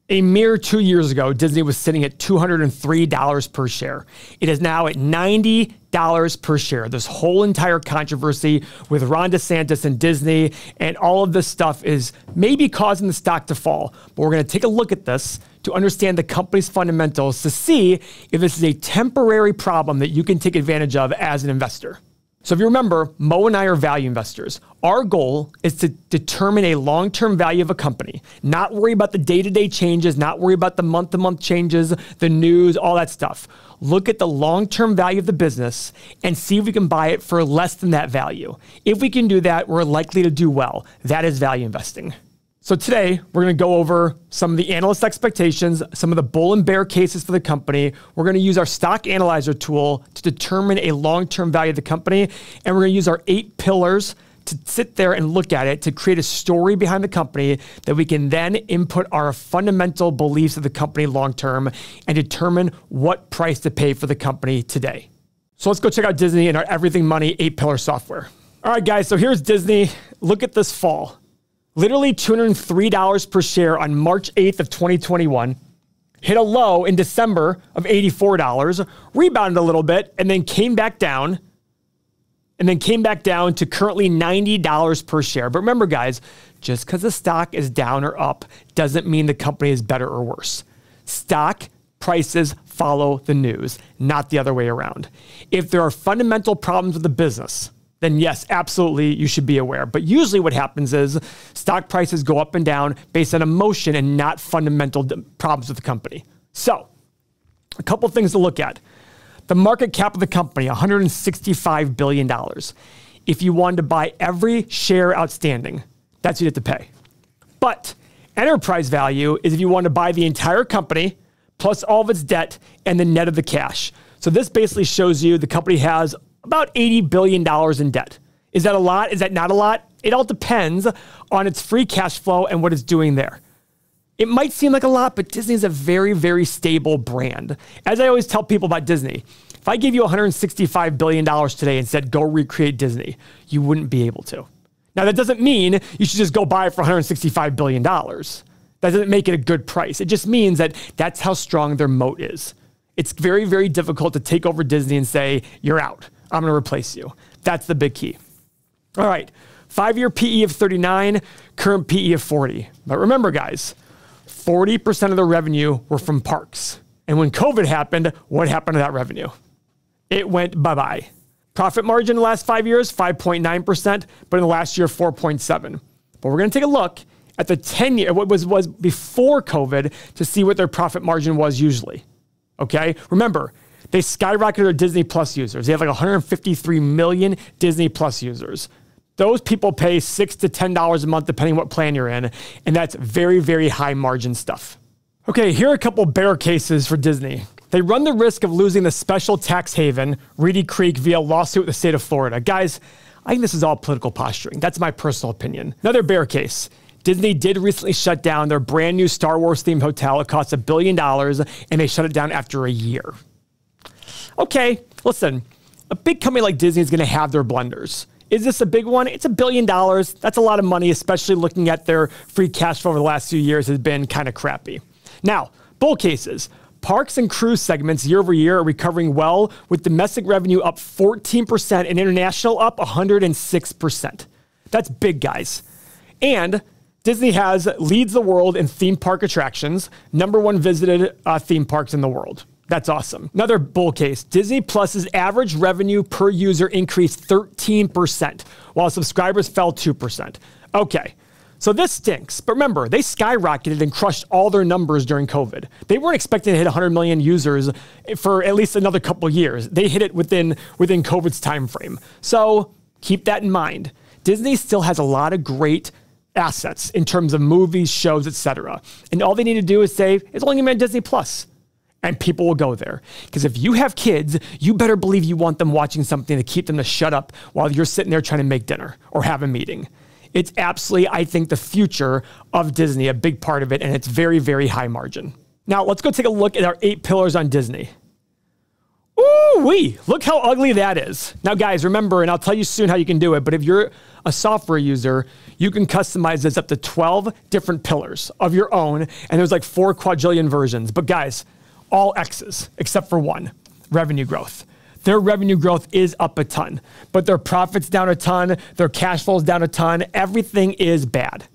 A mere 2 years ago, Disney was sitting at $203 per share. It is now at $90 per share. This whole entire controversy with Ron DeSantis and Disney and all of this stuff is maybe causing the stock to fall. But we're going to take a look at this to understand the company's fundamentals to see if this is a temporary problem that you can take advantage of as an investor. So if you remember, Mo and I are value investors. Our goal is to determine a long-term value of a company, not worry about the day-to-day changes, not worry about the month-to-month changes, the news, all that stuff. Look at the long-term value of the business and see if we can buy it for less than that value. If we can do that, we're likely to do well. That is value investing. So today, we're going to go over some of the analyst expectations, some of the bull and bear cases for the company. We're going to use our stock analyzer tool to determine a long-term value of the company. And we're going to use our 8 pillars to sit there and look at it to create a story behind the company that we can then input our fundamental beliefs of the company long-term and determine what price to pay for the company today. So let's go check out Disney and our Everything Money 8-pillar software. All right, guys, so here's Disney. Look at this fall. Literally $203 per share on March 8th of 2021, hit a low in December of $84, rebounded a little bit, and then came back down to currently $90 per share. But remember, guys, just because the stock is down or up doesn't mean the company is better or worse. Stock prices follow the news, not the other way around. If there are fundamental problems with the business, then yes, absolutely, you should be aware. But usually what happens is stock prices go up and down based on emotion and not fundamental problems with the company. So a couple things to look at. The market cap of the company, $165 billion. If you wanted to buy every share outstanding, that's what you have to pay. But enterprise value is if you want to buy the entire company plus all of its debt and the net of the cash. So this basically shows you the company has about $80 billion in debt. Is that a lot? Is that not a lot? It all depends on its free cash flow and what it's doing there. It might seem like a lot, but Disney is a very, very stable brand. As I always tell people about Disney, if I gave you $165 billion today and said, go recreate Disney, you wouldn't be able to. Now, that doesn't mean you should just go buy it for $165 billion. That doesn't make it a good price. It just means that that's how strong their moat is. It's very, very difficult to take over Disney and say, you're out. I'm going to replace you. That's the big key. All right. 5-year PE of 39, current PE of 40. But remember, guys, 40% of the revenue were from parks. And when COVID happened, what happened to that revenue? It went bye-bye. Profit margin in the last 5 years, 5.9%, but in the last year, 4.7%. But we're going to take a look at the 10-year, what was before COVID to see what their profit margin was usually. Okay? Remember, they skyrocketed their Disney Plus users. They have like 153 million Disney Plus users. Those people pay $6 to $10 a month, depending what plan you're in. And that's very, very high margin stuff. Okay, here are a couple bear cases for Disney. They run the risk of losing the special tax haven, Reedy Creek, via lawsuit with the state of Florida. Guys, I think this is all political posturing. That's my personal opinion. Another bear case. Disney did recently shut down their brand new Star Wars themed hotel. It cost $1 billion, and they shut it down after a year. Okay, listen, a big company like Disney is going to have their blunders. Is this a big one? It's $1 billion. That's a lot of money, especially looking at their free cash flow over the last few years has been kind of crappy. Now, bull cases. Parks and cruise segments year over year are recovering well, with domestic revenue up 14% and international up 106%. That's big, guys. And Disney leads the world in theme park attractions, #1 visited theme parks in the world. That's awesome. Another bull case. Disney Plus's average revenue per user increased 13%, while subscribers fell 2%. Okay, so this stinks. But remember, they skyrocketed and crushed all their numbers during COVID. They weren't expecting to hit 100 million users for at least another couple of years. They hit it within COVID's time frame. So keep that in mind. Disney still has a lot of great assets in terms of movies, shows, etc. And all they need to do is say, it's only going to be on Disney Plus. And people will go there. Because if you have kids, you better believe you want them watching something to keep them to shut up while you're sitting there trying to make dinner or have a meeting. It's absolutely, I think, the future of Disney, a big part of it, and it's very, very high margin. Now, let's go take a look at our 8 pillars on Disney. Ooh, Woo-wee, look how ugly that is. Now guys, remember, and I'll tell you soon how you can do it, but if you're a software user, you can customize this up to 12 different pillars of your own, and there's like 4 quadrillion versions. But guys, all X's except for one, revenue growth. Their revenue growth is up a ton, but their profits down a ton, their cash flows down a ton, everything is bad.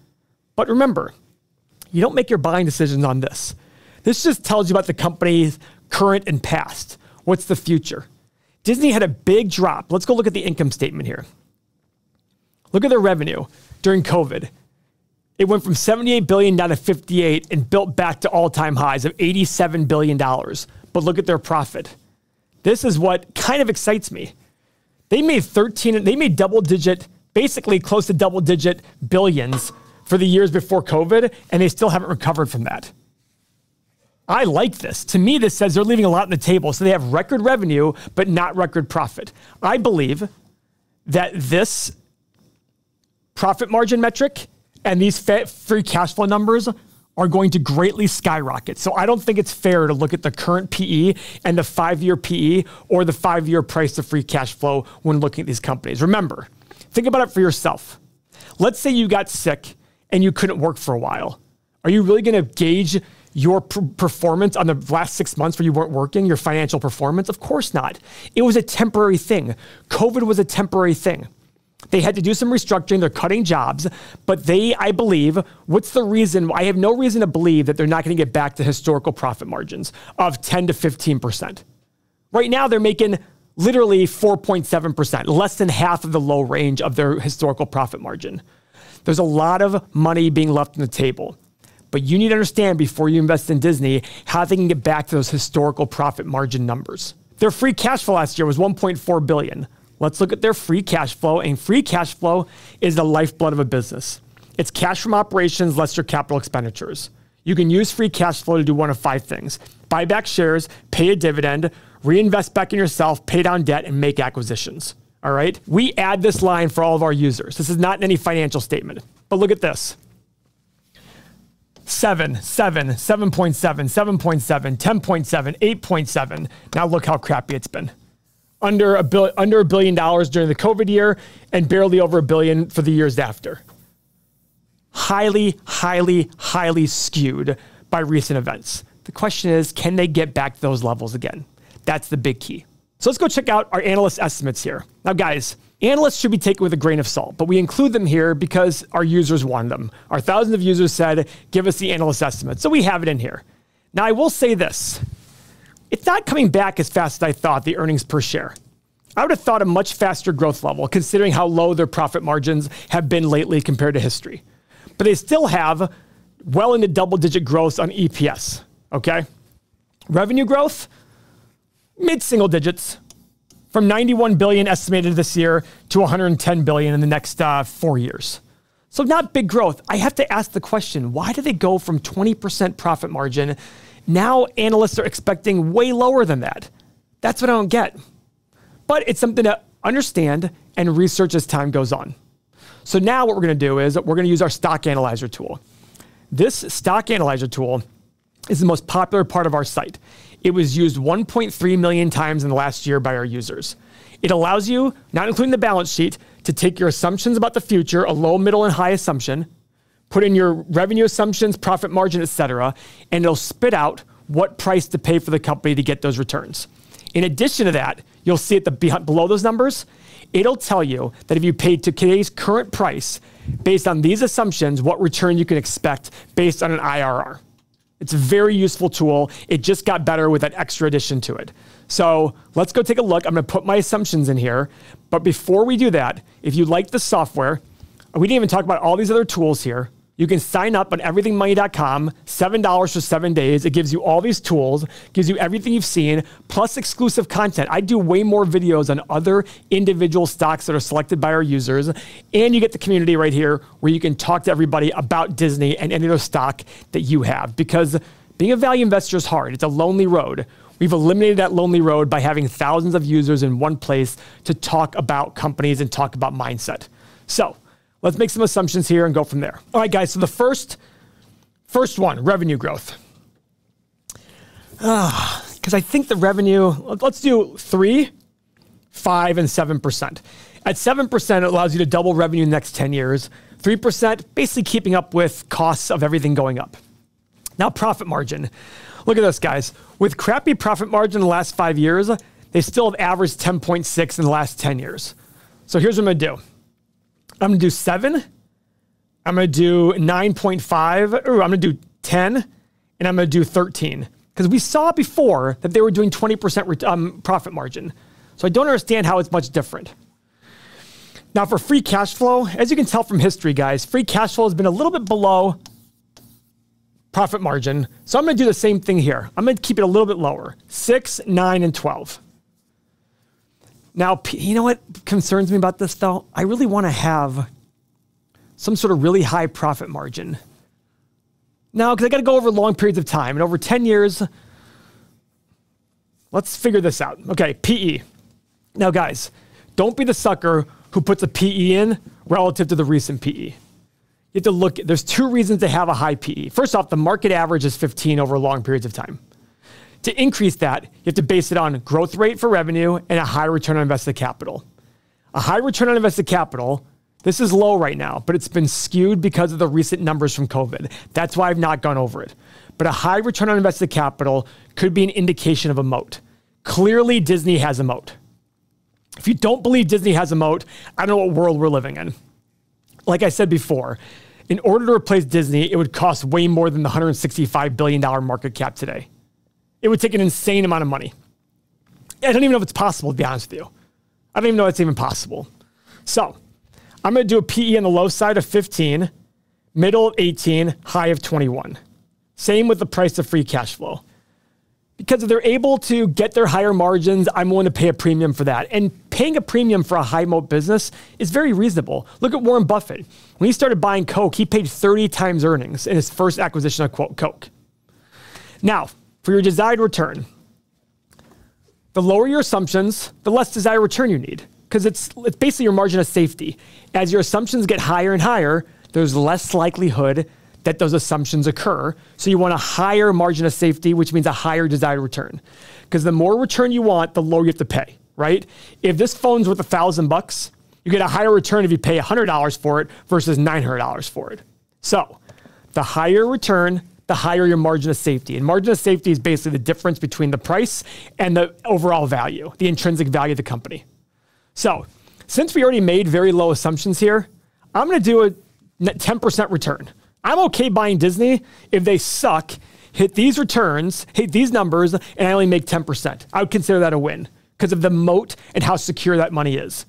But remember, you don't make your buying decisions on this. This just tells you about the company's current and past. What's the future? Disney had a big drop. Let's go look at the income statement here. Look at their revenue during COVID. It went from $78 billion down to $58 and built back to all-time highs of $87 billion. But look at their profit. This is what kind of excites me. They made double-digit, basically close to double-digit billions for the years before COVID, and they still haven't recovered from that. I like this. To me, this says they're leaving a lot on the table. So they have record revenue, but not record profit. I believe that this profit margin metric and these free cash flow numbers are going to greatly skyrocket. So I don't think it's fair to look at the current PE and the 5-year PE or the 5-year price of free cash flow when looking at these companies. Remember, think about it for yourself. Let's say you got sick and you couldn't work for a while. Are you really going to gauge your performance on the last 6 months where you weren't working, your financial performance? Of course not. It was a temporary thing. COVID was a temporary thing. They had to do some restructuring. They're cutting jobs, but I believe, what's the reason? I have no reason to believe that they're not going to get back to historical profit margins of 10 to 15%. Right now, they're making literally 4.7%, less than half of the low range of their historical profit margin. There's a lot of money being left on the table. But you need to understand before you invest in Disney how they can get back to those historical profit margin numbers. Their free cash flow last year was $1.4 billion. Let's look at their free cash flow. And free cash flow is the lifeblood of a business. It's cash from operations less your capital expenditures. You can use free cash flow to do one of 5 things: buy back shares, pay a dividend, reinvest back in yourself, pay down debt, and make acquisitions. All right? We add this line for all of our users. This is not in any financial statement. But look at this. 7, 7, 7.7, 7.7, 10.7, 8.7. Now look how crappy it's been. Under $1 billion during the COVID year and barely over $1 billion for the years after. Highly, highly, highly skewed by recent events. The question is, can they get back to those levels again? That's the big key. So let's go check out our analyst estimates here. Now guys, analysts should be taken with a grain of salt, but we include them here because our users wanted them. Our thousands of users said, give us the analyst estimates. So we have it in here. Now I will say this. It's not coming back as fast as I thought, the earnings per share. I would have thought a much faster growth level considering how low their profit margins have been lately compared to history. But they still have well into double-digit growth on EPS, okay? Revenue growth, mid-single digits, from $91 billion estimated this year to $110 billion in the next 4 years. So not big growth. I have to ask the question, why do they go from 20% profit margin? Now analysts are expecting way lower than that. That's what I don't get. But it's something to understand and research as time goes on. So now what we're going to do is we're going to use our stock analyzer tool. This stock analyzer tool is the most popular part of our site. It was used 1.3 million times in the last year by our users. It allows you, not including the balance sheet, to take your assumptions about the future, a low, middle, and high assumption, put in your revenue assumptions, profit margin, etc., and it'll spit out what price to pay for the company to get those returns. In addition to that, you'll see at the below those numbers, it'll tell you that if you paid to today's current price, based on these assumptions, what return you can expect based on an IRR. It's a very useful tool. It just got better with that extra addition to it. So let's go take a look. I'm going to put my assumptions in here. But before we do that, if you like the software, we didn't even talk about all these other tools here. You can sign up on everythingmoney.com, $7 for 7 days. It gives you all these tools, gives you everything you've seen, plus exclusive content. I do way more videos on other individual stocks that are selected by our users. And you get the community right here where you can talk to everybody about Disney and any other stock that you have. Because being a value investor is hard. It's a lonely road. We've eliminated that lonely road by having thousands of users in one place to talk about companies and talk about mindset. So let's make some assumptions here and go from there. All right, guys, so the first one, revenue growth. because I think the revenue, let's do 3, 5, and 7%. At 7%, it allows you to double revenue in the next 10 years. 3%, basically keeping up with costs of everything going up. Now, profit margin. Look at this, guys. With crappy profit margin in the last 5 years, they still have averaged 10.6 in the last 10 years. So here's what I'm going to do. I'm going to do 7. I'm going to do 9.5. Or I'm going to do 10. And I'm going to do 13. Because we saw before that they were doing 20% profit margin. So I don't understand how it's much different. Now for free cash flow, as you can tell from history, guys, free cash flow has been a little bit below profit margin. So I'm going to do the same thing here. I'm going to keep it a little bit lower. 6, 9, and 12. Now, you know what concerns me about this, though? I really want to have some sort of really high profit margin. Now, because I got to go over long periods of time. And over 10 years, let's figure this out. Okay, PE. Now, guys, don't be the sucker who puts a PE in relative to the recent PE. You have to look, there's 2 reasons to have a high PE. First off, the market average is 15 over long periods of time. To increase that, you have to base it on growth rate for revenue and a high return on invested capital. A high return on invested capital, this is low right now, but it's been skewed because of the recent numbers from COVID. That's why I've not gone over it. But a high return on invested capital could be an indication of a moat. Clearly, Disney has a moat. If you don't believe Disney has a moat, I don't know what world we're living in. Like I said before, in order to replace Disney, it would cost way more than the $165 billion market cap today. It would take an insane amount of money. I don't even know if it's possible, to be honest with you. I don't even know if it's even possible. So I'm going to do a PE on the low side of 15, middle of 18, high of 21. Same with the price of free cash flow. Because if they're able to get their higher margins, I'm willing to pay a premium for that. And paying a premium for a high moat business is very reasonable. Look at Warren Buffett. When he started buying Coke, he paid 30 times earnings in his first acquisition of Coke. Now, for your desired return, the lower your assumptions, the less desired return you need. Because it's basically your margin of safety. As your assumptions get higher and higher, there's less likelihood that those assumptions occur. So you want a higher margin of safety, which means a higher desired return. Because the more return you want, the lower you have to pay, right? If this phone's worth $1,000, you get a higher return if you pay $100 for it versus $900 for it. So the higher return, the higher your margin of safety. And margin of safety is basically the difference between the price and the overall value, the intrinsic value of the company. So since we already made very low assumptions here, I'm going to do a 10% return. I'm okay buying Disney if they suck, hit these returns, hit these numbers, and I only make 10%. I would consider that a win because of the moat and how secure that money is.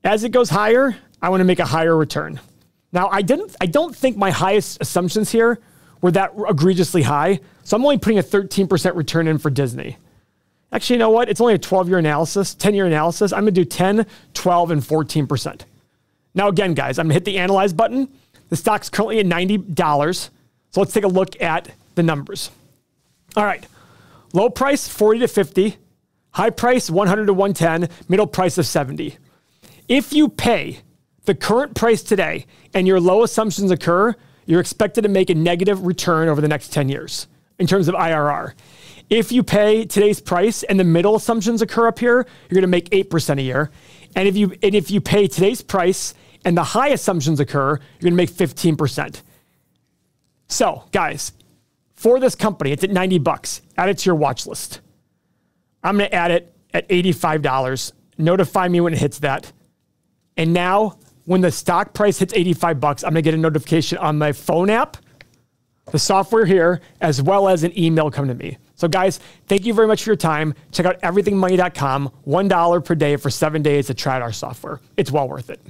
As it goes higher, I want to make a higher return. Now, I don't think my highest assumptions here were that egregiously high, so I'm only putting a 13% return in for Disney. Actually, you know what? It's only a 12-year analysis, 10-year analysis. I'm going to do 10, 12, and 14%. Now, again, guys, I'm going to hit the Analyze button. The stock's currently at $90. So let's take a look at the numbers. All right. Low price, 40 to 50. High price, 100 to 110. Middle price of 70. If you pay the current price today and your low assumptions occur, you're expected to make a negative return over the next 10 years in terms of IRR. If you pay today's price and the middle assumptions occur up here, you're going to make 8% a year. And if you pay today's price and the high assumptions occur, you're going to make 15%. So, guys, for this company, it's at $90. Add it to your watch list. I'm going to add it at $85. Notify me when it hits that. And now, when the stock price hits $85, I'm going to get a notification on my phone app, the software here, as well as an email coming to me. So, guys, thank you very much for your time. Check out everythingmoney.com, $1 per day for 7 days to try out our software. It's well worth it.